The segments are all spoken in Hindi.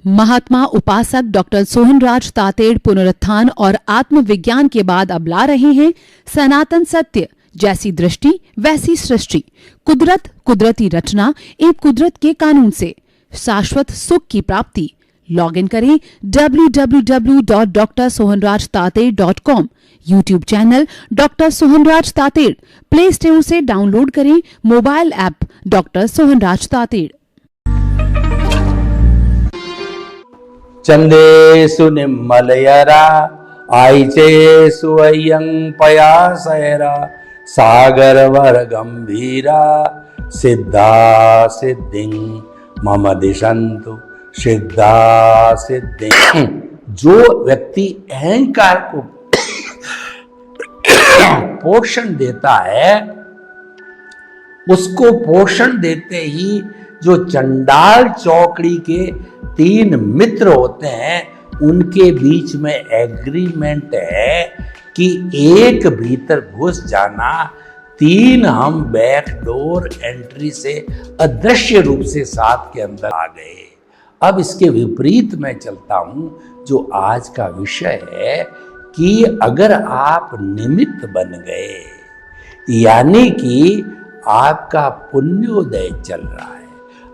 महात्मा उपासक डॉक्टर सोहनराज तातेड़ पुनरुत्थान और आत्मविज्ञान के बाद अब ला रहे हैं सनातन सत्य, जैसी दृष्टि वैसी सृष्टि, कुदरत कुदरती रचना एवं कुदरत के कानून से शाश्वत सुख की प्राप्ति। लॉगिन करें www.drsohanrajtated.com, YouTube channel doctor Sohanraj Tated, play store से डाउनलोड करें mobile app doctor Sohanraj Tated. चंदेषु निम्मलयरा आईचेषु अय्यं पयासयरा सागरवर गंभीरा सिद्धा सिद्धिं मम दिशन्तु सिद्धा सिद्धिं। जो व्यक्ति अहंकार को पोषण देता है, उसको पोषण देते ही जो चंडाल चौकड़ी के 3 मित्र होते हैं, उनके बीच में एग्रीमेंट है कि एक भीतर घुस जाना, 3 हम बैक डोर एंट्री से अदृश्य रूप से 7 के अंदर आ गए। अब इसके विपरीत मैं चलता हूं, जो आज का विषय है कि अगर आप निमित्त बन गए, यानी कि आपका पुण्योदय चल रहा है,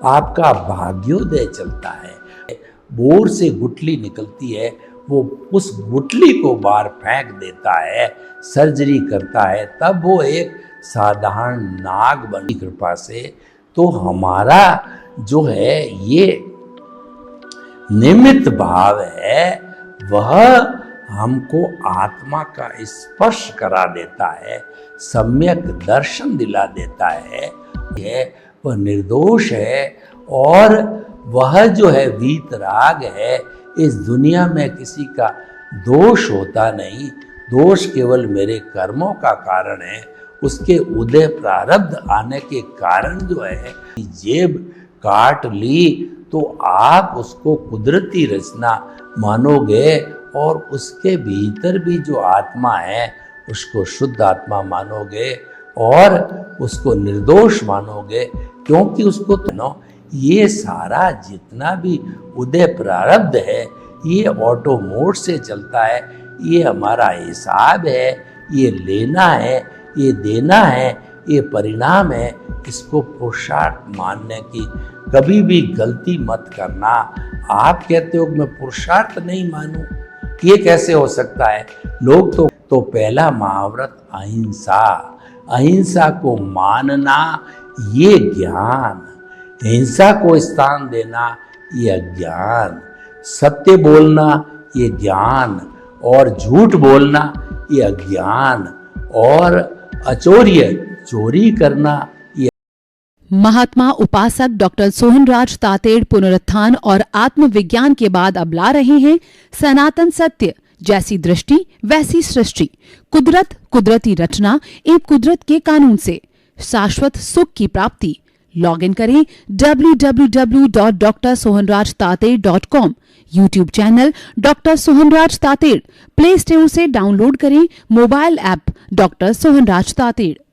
आपका भाग्योदय चलता है, बोर से गुठली निकलती है, वो उस गुठली को बाहर फेंक देता है, सर्जरी करता है, तब वो एक साधारण नाग बनी कृपा से। तो हमारा जो है ये निमित्त भाव है, वह हमको आत्मा का स्पर्श करा देता है, सम्यक दर्शन दिला देता है। वह निर्दोष है और वह जो है वीतराग है। इस दुनिया में किसी का दोष होता नहीं, दोष केवल मेरे कर्मों का कारण है। उसके उदय प्रारब्ध आने के कारण जो है जेब काट ली, तो आप उसको कुदरती रचना मानोगे और उसके भीतर भी जो आत्मा है उसको शुद्ध आत्मा मानोगे और उसको निर्दोष मानोगे, क्योंकि उसको तो ये सारा जितना भी उदय प्रारब्ध है ये ऑटो मोड से चलता है। ये हमारा हिसाब है, ये लेना है, ये देना है, ये परिणाम है। इसको पुरुषार्थ मानने की कभी भी गलती मत करना। आप कहते हो मैं पुरुषार्थ नहीं मानूं, ये कैसे हो सकता है? लोग तो पहला महाव्रत अहिंसा, अहिंसा को मानना ये ज्ञान, हिंसा को स्थान देना ये अज्ञान, सत्य बोलना ये ज्ञान और झूठ बोलना ये अज्ञान और अचौर्य चोरी करना ये। महात्मा उपासक डॉक्टर सोहनराज तातेड़ पुनरुत्थान और आत्मविज्ञान के बाद अब ला रहे हैं सनातन सत्य, जैसी दृष्टि वैसी सृष्टि, कुदरत कुदरती रचना एवं कुदरत के कानून से शाश्वत सुख की प्राप्ति। लॉगिन करें www.drsohanrajtated.com, YouTube channel doctor Sohanraj Tated, play store से डाउनलोड करें mobile app doctor Sohanraj Tated.